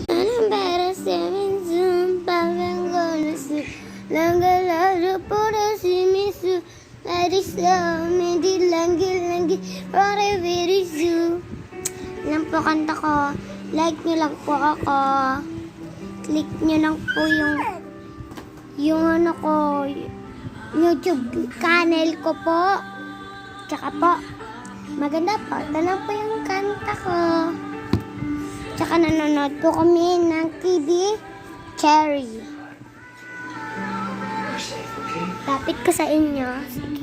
Anong para seven zoom, parang golasu. Langgalaro para si misu. Larisa, medyo langgi, para very zoo. Yan po kanta ko. Like nyo lang po ako. Click nyo lang po yung ano ko, YouTube channel ko po. Tsaka po, maganda po. Ito lang po yung kanta ko. Tsaka nanonood po kami ng TV Cherry. Lapit ko sa inyo. Sige.